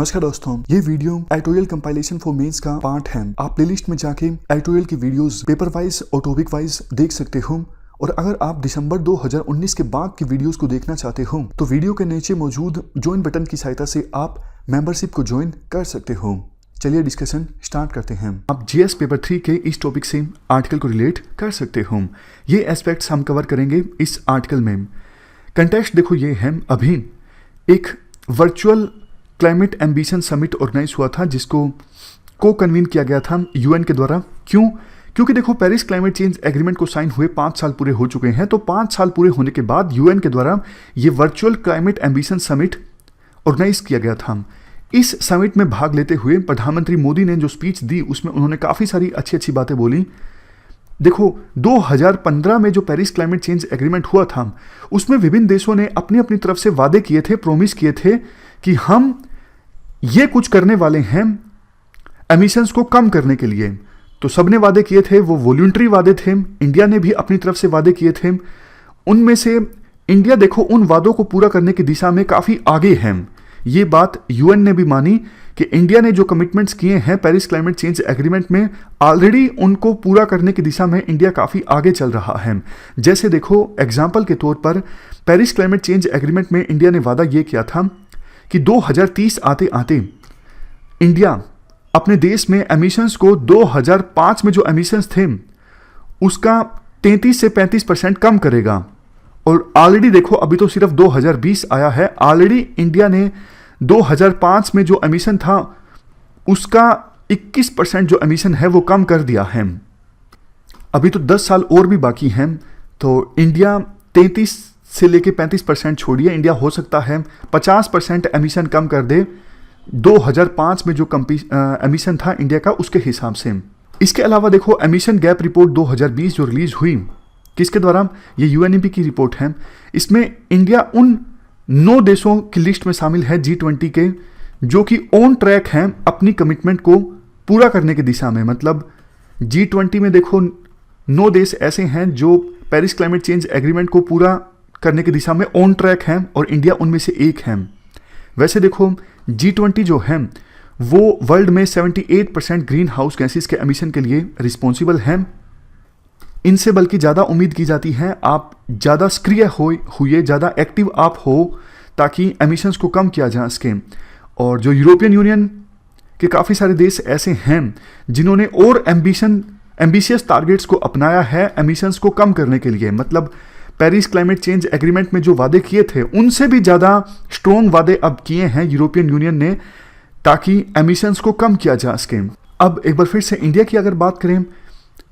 नमस्कार दोस्तों, ये video editorial compilation for mains का पार्ट है। आप प्लेलिस्ट में जाके एडिटोरियल की वीडियोस पेपर वाइज और टॉपिक वाइज देख सकते हो। और अगर आप दिसंबर 2019 के बाद की वीडियोस को देखना चाहते हो तो वीडियो के नीचे मौजूद ज्वाइन बटन की सहायता से आप मेंबरशिप को ज्वाइन कर सकते हो। चलिए डिस्कशन स्टार्ट करते हैं। आप जीएस पेपर 3 के इस टॉपिक से आर्टिकल को रिलेट कर सकते हो। ये एस्पेक्ट्स हम कवर करेंगे इस आर्टिकल में। कंटेक्स्ट देखो ये है, अभी एक virtual climate ambition summit organise हुआ था जिसको को कन्वीन किया गया था यूएन के द्वारा। क्यों? क्योंकि देखो पेरिस क्लाइमेट चेंज एग्रीमेंट को साइन हुए 5 साल पूरे हो चुके हैं। तो 5 साल पूरे होने के बाद यूएन के द्वारा ये virtual climate ambition summit organise किया गया था। इस समिट में भाग लेते हुए प्रधानमंत्री मोदी ने जो स्पीच दी उसमें उन्होंने काफ़ी सारी अच्छी अच्छी बातें बोली। देखो 2015 में जो पेरिस क्लाइमेट चेंज एग्रीमेंट हुआ था उसमें विभिन्न देशों ने अपनी अपनी तरफ से वादे किए थे, प्रोमिस किए थे कि हम ये कुछ करने वाले हैं एमिशंस को कम करने के लिए। तो सबने वादे किए थे, वो वॉलंटरी वादे थे। इंडिया ने भी अपनी तरफ से वादे किए थे। उनमें से इंडिया देखो उन वादों को पूरा करने की दिशा में काफ़ी आगे है। ये बात यूएन ने भी मानी कि इंडिया ने जो कमिटमेंट्स किए हैं पेरिस क्लाइमेट चेंज एग्रीमेंट में ऑलरेडी उनको पूरा करने की दिशा में इंडिया काफ़ी आगे चल रहा है। जैसे देखो एग्जाम्पल के तौर पर पेरिस क्लाइमेट चेंज एग्रीमेंट में इंडिया ने वादा ये किया था कि 2030 आते आते इंडिया अपने देश में एमिशंस को 2005 में जो एमिशंस थे उसका 33 से 35% कम करेगा। और ऑलरेडी देखो अभी तो सिर्फ 2020 आया है, ऑलरेडी इंडिया ने 2005 में जो एमिशन था उसका 21% जो एमिशन है वो कम कर दिया है। अभी तो 10 साल और भी बाकी हैं। तो इंडिया 33 से लेके 35% छोड़िए, इंडिया हो सकता है 50% एमिशन कम कर दे 2005 में जो एमिशन था इंडिया का उसके हिसाब से। इसके अलावा देखो एमिशन गैप रिपोर्ट 2020 जो रिलीज हुई किसके द्वारा, ये यूएनईपी की रिपोर्ट है। इसमें इंडिया उन 9 देशों की लिस्ट में शामिल है G20 के जो कि ऑन ट्रैक हैं अपनी कमिटमेंट को पूरा करने की दिशा में। मतलब G20 में देखो 9 देश ऐसे हैं जो पेरिस क्लाइमेट चेंज एग्रीमेंट को पूरा करने की दिशा में ऑन ट्रैक हैं और इंडिया उनमें से एक है। वैसे देखो G20 जो है वो वर्ल्ड में 78% ग्रीन हाउस गैसेस के एमिशन के लिए रिस्पॉन्सिबल हैं। इनसे बल्कि ज़्यादा उम्मीद की जाती है आप ज़्यादा सक्रिय हुए, ज़्यादा एक्टिव आप हो ताकि एमिशंस को कम किया जा सके। और जो यूरोपियन यूनियन के काफ़ी सारे देश ऐसे हैं जिन्होंने और एम्बिशियस टारगेट्स को अपनाया है एमिशंस को कम करने के लिए। मतलब पेरिस क्लाइमेट चेंज एग्रीमेंट में जो वादे किए थे उनसे भी ज़्यादा स्ट्रॉन्ग वादे अब किए हैं यूरोपियन यूनियन ने ताकि एमिशंस को कम किया जा सके। अब एक बार फिर से इंडिया की अगर बात करें,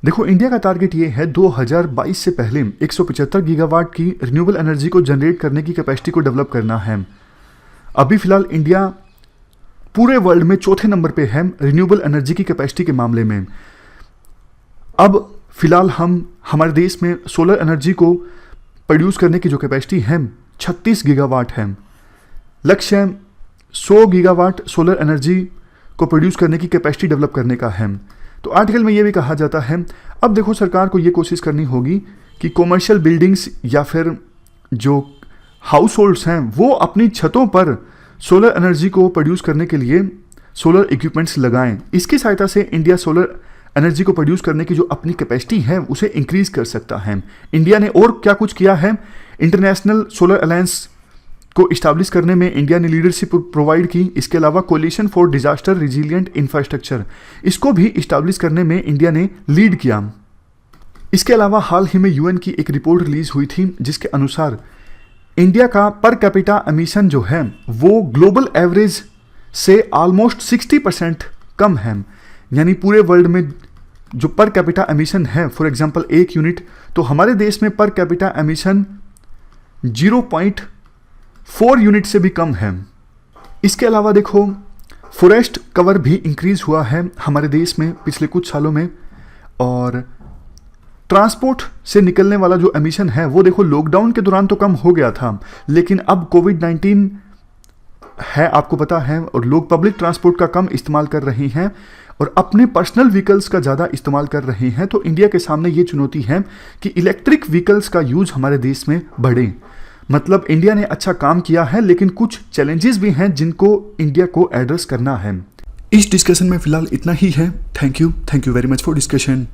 देखो इंडिया का टारगेट ये है 2022 से पहले 175 गीगावाट की रिन्यूएबल एनर्जी को जनरेट करने की कैपेसिटी को डेवलप करना है। अभी फिलहाल इंडिया पूरे वर्ल्ड में चौथे नंबर पे है रिन्यूएबल एनर्जी की कैपेसिटी के मामले में। अब फिलहाल हमारे देश में सोलर एनर्जी को प्रोड्यूस करने की जो कैपेसिटी है 36 गीगावाट है। लक्ष्य 100 गीगावाट सोलर एनर्जी को प्रोड्यूस करने की कैपेसिटी डेवलप करने का है। तो आर्टिकल में ये भी कहा जाता है अब देखो सरकार को ये कोशिश करनी होगी कि कॉमर्शियल बिल्डिंग्स या फिर जो हाउस होल्ड्स हैं वो अपनी छतों पर सोलर एनर्जी को प्रोड्यूस करने के लिए सोलर इक्विपमेंट्स लगाएं। इसकी सहायता से इंडिया सोलर एनर्जी को प्रोड्यूस करने की जो अपनी कैपेसिटी है उसे इंक्रीज कर सकता है। इंडिया ने और क्या कुछ किया है, इंटरनेशनल सोलर अलायंस को इस्टेब्लिश करने में इंडिया ने लीडरशिप प्रोवाइड की। इसके अलावा coalition for disaster resilient infrastructure इसको भी इस्टेब्लिश करने में इंडिया ने लीड किया। इसके अलावा हाल ही में यूएन की एक रिपोर्ट रिलीज हुई थी जिसके अनुसार इंडिया का पर कैपिटा एमिशन जो है वो ग्लोबल एवरेज से ऑलमोस्ट 60% कम है। यानी पूरे वर्ल्ड में जो पर कैपिटा एमिशन है फॉर एग्जांपल 1 यूनिट, तो हमारे देश में पर कैपिटा एमिशन 0.4 यूनिट से भी कम है। इसके अलावा देखो फॉरेस्ट कवर भी इंक्रीज हुआ है हमारे देश में पिछले कुछ सालों में। और ट्रांसपोर्ट से निकलने वाला जो एमिशन है वो देखो लॉकडाउन के दौरान तो कम हो गया था, लेकिन अब कोविड-19 है आपको पता है और लोग पब्लिक ट्रांसपोर्ट का कम इस्तेमाल कर रहे हैं और अपने पर्सनल व्हीकल्स का ज़्यादा इस्तेमाल कर रहे हैं। तो इंडिया के सामने ये चुनौती है कि इलेक्ट्रिक व्हीकल्स का यूज हमारे देश में बढ़े। मतलब इंडिया ने अच्छा काम किया है, लेकिन कुछ चैलेंजेस भी हैं जिनको इंडिया को एड्रेस करना है। इस डिस्कशन में फिलहाल इतना ही है। Thank you very much for discussion.